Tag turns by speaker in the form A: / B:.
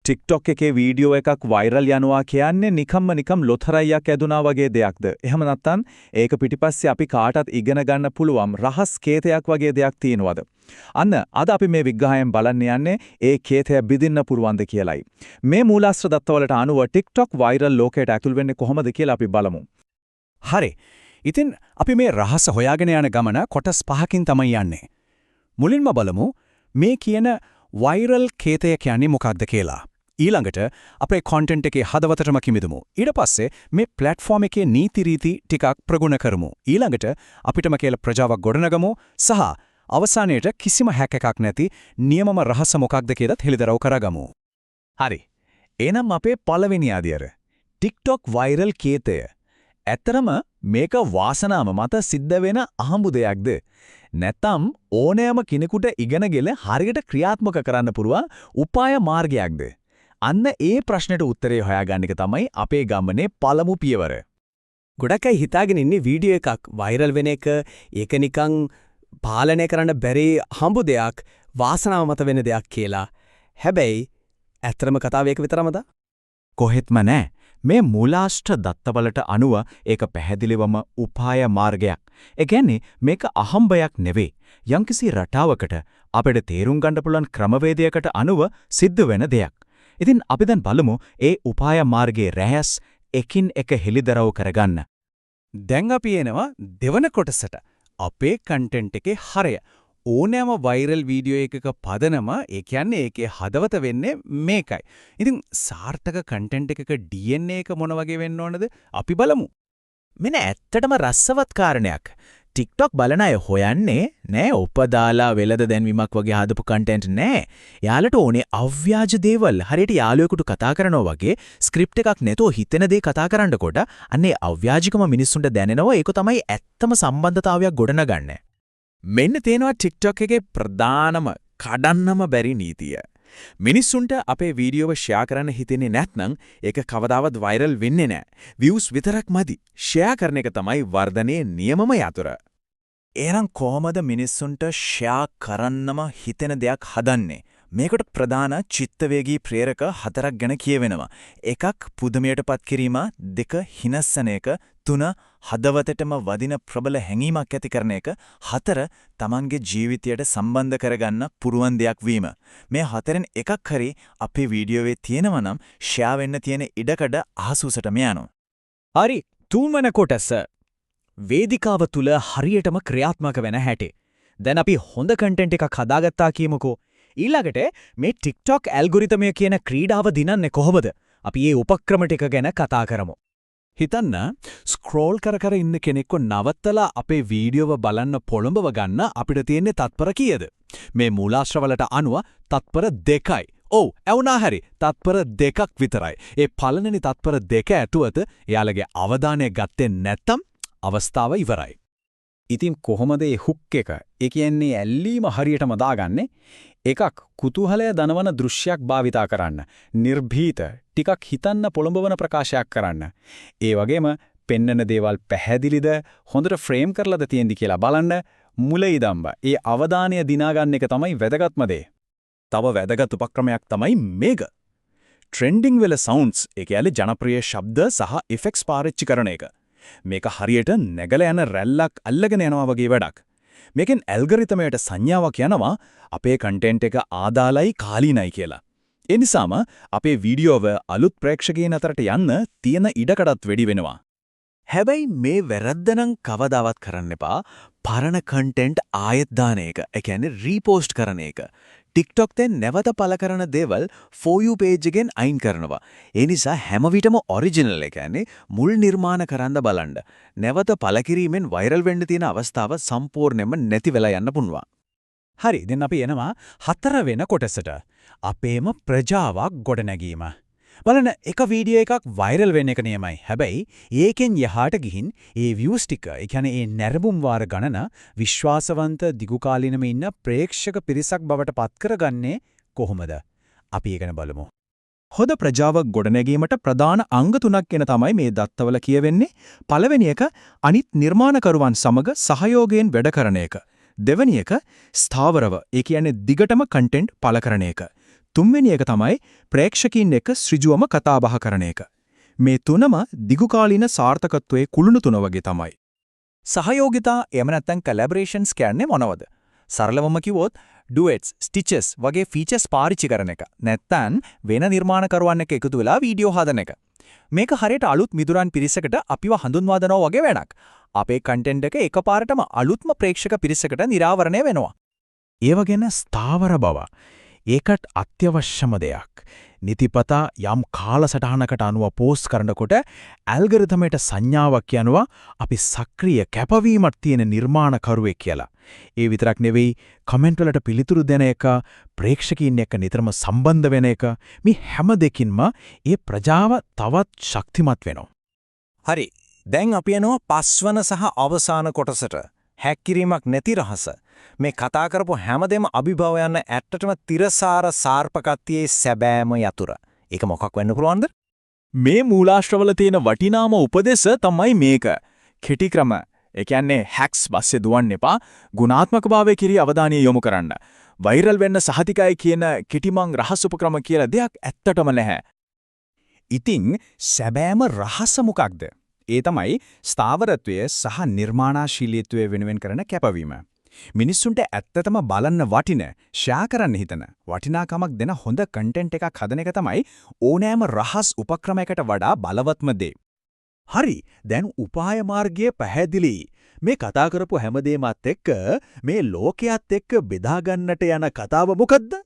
A: TikTok එකේ video එකක් viral යනවා කියන්නේ නිකම් ලොතරැයියක් ඇදුනා වගේ දෙයක්ද? එහෙම නැත්නම් ඒක පිටිපස්සේ අපි කාටත් ඉගෙන ගන්න පුළුවන් රහස් කේතයක් වගේ දෙයක් තියෙනවද? අන්න අද අපි මේ විග්‍රහයෙන් බලන්න යන්නේ ඒ කේතය බිඳින්න පුරවන්ද කියලයි. මේ මූලාශ්‍ර දත්තවලට අනුව TikTok වෛරල් ලෝකයට ඇතුල් වෙන්නේ කොහොමද කියලා අපි බලමු.
B: හරි. ඉතින් අපි මේ රහස හොයාගෙන යන ගමන කොටස් 5කින් තමයි යන්නේ. මුලින්ම බලමු මේ කියන වෛරල් කේතය කියන්නේ මොකක්ද කියලා. ඊළඟට අපේ කන්ටෙන්ට් එකේ හදවතටම කිමිදුමු. ඊට පස්සේ මේ ප්ලැට්ෆෝම් එකේ නීති රීති ටිකක් ප්‍රගුණ කරමු. ඊළඟට අපිටම කියලා ප්‍රජාවක් ගොඩනගමු සහ අවසානයේට කිසිම හැක් එකක් නැති නියමම රහස මොකක්ද කියලාත් හෙළිදරව් කරගමු.
A: හරි. එහෙනම් අපේ පළවෙනි අදියර TikTok වෛරල් කේතය. ඇත්තරම මේක වාසනාව මත සිද්ධ වෙන අහඹු දෙයක්ද? නැත්නම් ඕනෑම කෙනෙකුට ඉගෙනගෙන හරියට ක්‍රියාත්මක කරන්න පුළුවන් උපාය මාර්ගයක්ද? අන්න ඒ ප්‍රශ්නෙට උත්තරේ හොයාගන්න එක තමයි අපේ ගමනේ පළමු පියවර.
B: ගොඩක් අය හිතාගෙන ඉන්නේ වීඩියෝ එකක් වෛරල් වෙන එක ඒක නිකන් පාලනය කරන්න බැරි හම්බු දෙයක් වාසනාව මත වෙන දෙයක් කියලා. හැබැයි ඇත්තම කතාව ඒක විතරමද?
A: කොහෙත්ම නැහැ. මේ මූලාශ්‍ර දත්තවලට අනුව ඒක පැහැදිලිවම උපාය මාර්ගයක්. ඒ කියන්නේ මේක අහම්බයක් නෙවෙයි. යම්කිසි රටාවකට අපිට තේරුම් ගන්න පුළුවන් ක්‍රමවේදයකට අනුව සිද්ධ වෙන දෙයක්. ඉතින් අපි දැන් බලමු ඒ උපාය මාර්ගයේ රහස් එකින් එක හෙළිදරව් කරගන්න.
B: දැන් අපි එනවා දෙවන කොටසට. අපේ කන්ටෙන්ට් එකේ හරය. ඕනෑම වෛරල් වීඩියෝ එකක පදනම ඒ කියන්නේ ඒකේ හදවත වෙන්නේ මේකයි. ඉතින් සාර්ථක කන්ටෙන්ට් එකක DNA එක මොන වගේ වෙන්න ඕනද? අපි බලමු.
A: මෙන්න ඇත්තටම රසවත් කාරණයක්. TikTok බලන අය හොයන්නේ නෑ උපදාලා වෙලද දැන්වීමක් වගේ හදපු කන්ටෙන්ට් නෑ. යාලට ඕනේ අව්‍යාජ දේවල්. හරියට යාළුවෙකුට කතා කරනවා වගේ ස්ක්‍රිප්ට් එකක් නැතුව හිතෙන දේ කතා කරන්නකොට අන්නේ අව්‍යාජිකම මිනිස්සුන්ට දැනෙනවා. ඒක තමයි ඇත්තම සම්බන්ධතාවයක් ගොඩනගන්නේ. මෙන්න තේනවා TikTok එකේ ප්‍රධානම කඩන්නම බැරි නීතිය. මිනිස්සුන්ට අපේ වීඩියෝව ෂෙයා කරන්න හිතෙන්නේ නැත්නම් ඒක කවදාවත් වෛරල් වෙන්නේ නැහැ. views විතරක් මදි. ෂෙයා කරන එක තමයි වර්ධනයේ නියමම යතුර. එහෙනම් කොහොමද මිනිස්සුන්ට ෂෙයා කරන්නම හිතෙන දෙයක් හදන්නේ? මේකට ප්‍රධාන චිත්තවේගී ප්‍රේරක 4ක් ගැන කියවෙනවා. 1 පුදුමයටපත් කිරීම, 2 හිනස්සන එක, 3 හදවතටම වදින ප්‍රබල හැඟීමක් ඇති කරන එක, 4 තමන්ගේ ජීවිතයට සම්බන්ධ කරගන්න පුරුවන් දෙයක් වීම. මේ 4න් එකක් හරි අපේ වීඩියෝවේ තියෙනවා නම් ෂෙයා වෙන්න තියෙන ඉඩකඩ අහසුසටම යනවා.
B: හරි. තුන්වන කොටස. වේදිකාව තුල හරියටම ක්‍රියාත්මක වෙන හැටි. දැන් අපි හොඳ කන්ටෙන්ට් එකක් හදාගත්තා කියමුකෝ. ඊළඟට මේ TikTok ඇල්ගොරිතමය කියන ක්‍රීඩාව දිනන්නේ කොහොමද? අපි මේ උපක්‍රම ටික ගැන කතා කරමු.
A: හිතන්න ස්ක්‍රෝල් කර ඉන්න කෙනෙක්ව නවත්තලා අපේ වීඩියෝව බලන්න පොළඹව ගන්න අපිට තියෙන්නේ තත්පර කීයද? මේ මූලාශ්‍රවලට අනුව තත්පර 2යි. ඔව්, ඇවුනා හරි. තත්පර 2ක් විතරයි. ඒ පළවෙනි තත්පර 2 ඇතුළත එයාලගේ අවධානය ගත්තේ නැත්තම් අවස්ථාව ඉවරයි.
B: ඉතින් කොහොමද මේ හුක් එක? ඒ කියන්නේ ඇල්ලීම හරියටම දාගන්නේ? එකක් කුතුහලය දනවන දෘශ්‍යයක් භාවිතා කරන්න. නිර්භීත ටිකක් හිතන්න පොළඹවන ප්‍රකාශයක් කරන්න. ඒ වගේම පෙන්නන දේවල් පැහැදිලිද හොඳට ෆ්‍රේම් කරලාද තියෙන්දි කියලා බලන්න. මුලින්දම්බ ඒ අවධානය දිනා ගන්න එක තමයි වැදගත්ම දේ.
A: තව වැදගත් උපක්‍රමයක් තමයි මේක. ට්‍රෙන්ඩින් වෙල සවුන්ඩ්ස් ඒ කියන්නේ ජනප්‍රිය ශබ්ද සහ ඉෆෙක්ට්ස් පාවිච්චි කරන එක. මේක හරියට නැගලා යන රැල්ලක් අල්ලගෙන යනවා වගේ වැඩක්. මේකෙන් ඇල්ගොරිතමයට සංඥාවක් යනවා අපේ කන්ටෙන්ට් එක ආදාලයි කාලීනයි කියලා. ඒ නිසාම අපේ වීඩියෝව අලුත් ප්‍රේක්ෂකයන් අතරට යන්න තියෙන ඉඩකඩත් වැඩි වෙනවා. හැබැයි මේ වැරද්ද නම් කවදාවත් කරන්න එපා. පරණ කන්ටෙන්ට් ආයෙත් දාන එක. ඒ කියන්නේ රීපෝස්ට් කරන එක. TikTok දැන් නැවත පළ කරන දේවල් For You page එකෙන් අයින් කරනවා. ඒ නිසා හැම විටම ඔරිජිනල් ඒ කියන්නේ මුල් නිර්මාණ කරන්න බලන්න. නැවත පළ කිරීමෙන් වෛරල් වෙන්න තියෙන අවස්ථාව සම්පූර්ණයෙන්ම නැති වෙලා යන්න පුළුවන්.
B: හරි. දැන් අපි එනවා 4 වෙන කොටසට. අපේම ප්‍රජාවක් ගොඩනැගීම. බලන්න එක වීඩියෝ එකක් වෛරල් වෙන්න එක නියමයි. හැබැයි ඒකෙන් යහට ගිහින් ඒ views ටික, ඒ කියන්නේ ඒ නැරඹුම් වාර ගණන විශ්වාසවන්ත දිගුකාලීනම ඉන්න ප්‍රේක්ෂක පිරිසක් බවට පත් කරගන්නේ කොහොමද? අපි ඒක බලමු.
A: හොඳ ප්‍රජාවක් ගොඩනැගීමට ප්‍රධාන අංග 3ක් ගැන තමයි මේ දත්තවල කියවෙන්නේ. පළවෙනි එක අනිත් නිර්මාණකරුවන් සමග සහයෝගයෙන් වැඩ කරන එක. දෙවෙනි එක ස්ථාවරව, ඒ කියන්නේ දිගටම කන්ටෙන්ට් පළ කරන එක.
B: තුන්වෙනි එක තමයි ප්‍රේක්ෂකීන් එක්ක ඍජුවම කතා බහ කරන එක. මේ තුනම දිගුකාලීන සාර්ථකත්වයේ කුළුණු තුන වගේ තමයි. සහයෝගිතා එහෙම නැත්නම් කොලැබොරේෂන්ස් කියන්නේ මොනවද? සරලවම කිව්වොත් ඩුවෙට්ස්, ස්ටිචස් වගේ ෆීචර්ස් පාවිච්චි කරන එක. නැත්නම් වෙන නිර්මාණකරුවන් එක්ක එකතු වෙලා වීඩියෝ හදන එක. මේක හරියට අලුත් මිතුරන් පිරිසකට අපිව හඳුන්වා දෙනවා වගේ වැඩක්. අපේ කන්ටෙන්ට් එක එකපාරටම අලුත්ම ප්‍රේක්ෂක පිරිසකට නිරාවරණය වෙනවා.
A: ඒව ගැන ස්ථාවර බව. ඒකට අත්‍යවශ්‍යම දෙයක්. නිතිපතා යම් කාලසටහනකට අනුව පෝස්ට් කරනකොට ඇල්ගොරිතමයට සංඥාවක් යනවා අපි සක්‍රීය කැපවීමක් තියෙන නිර්මාණකරුවෙක් කියලා. ඒ විතරක් නෙවෙයි කමෙන්ට් වලට පිළිතුරු දෙන එක, ප්‍රේක්ෂකීන් එක්ක නිතරම සම්බන්ධ වෙන එක මේ හැම දෙකින්ම ඒ ප්‍රජාව තවත් ශක්තිමත් වෙනවා.
B: හරි. දැන් අපි යනවා පස්වන සහ අවසාන කොටසට. හැක් කිරීමක් නැති රහස. මේ කතා කරපු හැමදේම අභිභව යන ඇත්තටම තිරසාර සාර්පකත්වයේ සැබෑම යතුරු. ඒක මොකක් වෙන්න පුළුවන්ද?
A: මේ මූලාශ්‍රවල තියෙන වටිනාම උපදේශ තමයි මේක. කෙටි ක්‍රම. ඒ කියන්නේ හැක්ස් බස්සේ දුවන්න එපා. ගුණාත්මකභාවය කිරී අවධානය යොමු කරන්න. වෛරල් වෙන්න සහතිකයි කියන කෙටිමං රහස් උපක්‍රම කියලා දෙයක් ඇත්තටම නැහැ.
B: ඉතින් සැබෑම රහස මොකක්ද? ඒ තමයි ස්ථාවරත්වය සහ නිර්මාණශීලීත්වය වෙනුවෙන් කරන කැපවීම. මිනිස්සුන්ට ඇත්තටම බලන්න වටින, ෂෙයා කරන්න හිතන, වටිනාකමක් දෙන හොඳ කන්ටෙන්ට් එකක් හදන එක තමයි ඕනෑම රහස් උපක්‍රමයකට වඩා බලවත්ම දේ. හරි, දැන් උපාය මාර්ගය පැහැදිලි. මේ කතා කරපු හැමදේමත් එක්ක මේ ලෝකයේත් එක්ක බෙදා ගන්නට යන කතාව මොකද්ද?